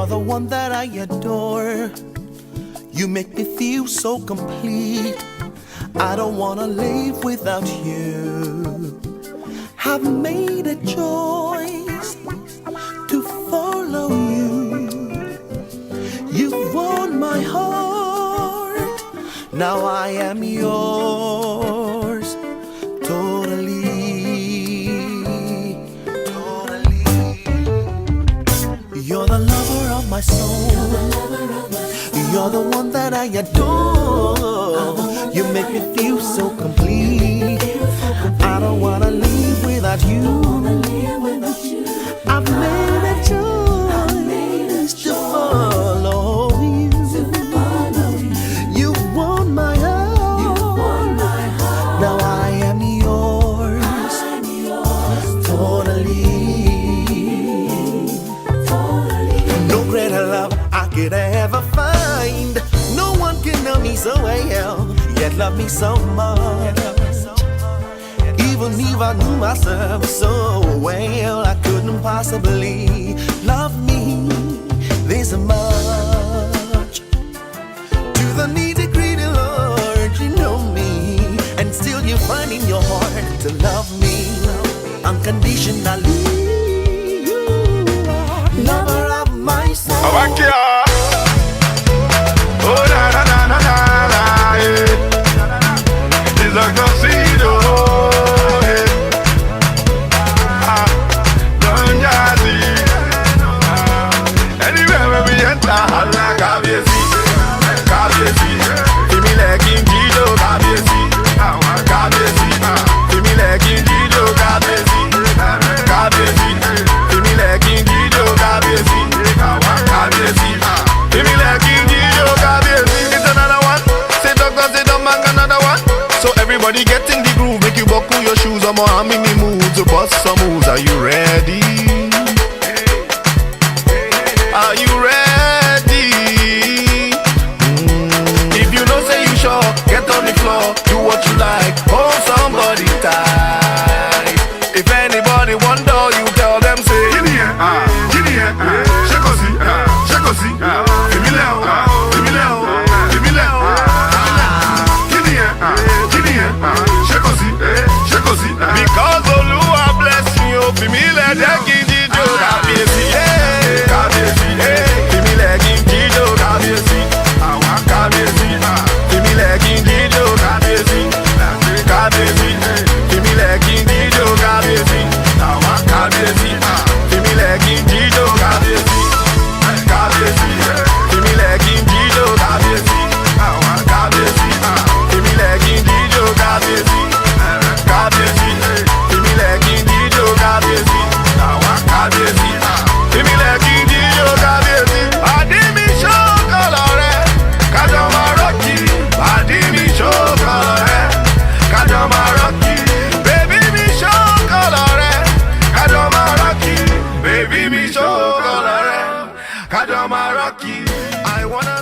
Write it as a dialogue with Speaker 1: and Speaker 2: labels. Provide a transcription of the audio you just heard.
Speaker 1: You're the one that I adore. You make me feel so complete. I don't wanna live without you. I've made a choice to follow you. You've won my heart. Now I am yours. Totally. You're the lover of my soul. You're the one that I adore. You make me feel so complete. I don't wanna live without you. I've made a choice to follow you. You won my heart. Now I am yours. Totally. No greater love I could ever find. No one can know me so well, yet love me so much. Even if I knew myself so well, I couldn't possibly love me this much. To the nitty-gritty, Lord, you know me, and still you find in your heart to love me unconditionally. You are lover of my soul.
Speaker 2: Oh, na na na na na na, yeah. It's like a seed, oh, yeah. Don't ya see? Anywhere where we enter, Allah, Kabiesi, Kabiesi. Give me like in Gido, Kabiesi, Kabiesi. Give me like in Gido, Kabiesi, Kabiesi. Give me like in Gido, Kabiesi, Kabiesi. Give me like in Gido, Kabiesi. It's another one. Say doctor, say don't bang another one. So everybody get in the groove, make you buckle your shoes. I'm on me moves to bust some moves. Are you ready? Are you ready? If you don't say you sure, get on the floor, do what you like, hold somebody tight. If anybody wonder, you tell them say, give me shake us, shake us, give me leo, give me leo, give me leo. Give me shake us, shake us. Because Oluwa bless you, give me let that give you Kabiesi, Kabiesi, give me let give you Kabiesi, Kabiesi, give me let give you Kabiesi, Kabiesi, give me let give you Kabiesi, Kabiesi, give me let give you Kabiesi, Kabiesi, give me let give you Kabiesi, Kabiesi, give me let give you Kabiesi, Kabiesi, give me let give you Kabiesi, Kabiesi, give me let give you Kabiesi. Adimi show colore, Kajama Rocky. Adimi show colore, Kajama Rocky. Baby me show colore, Kajama Rocky. Baby me show colore, Kajama Rocky. I wanna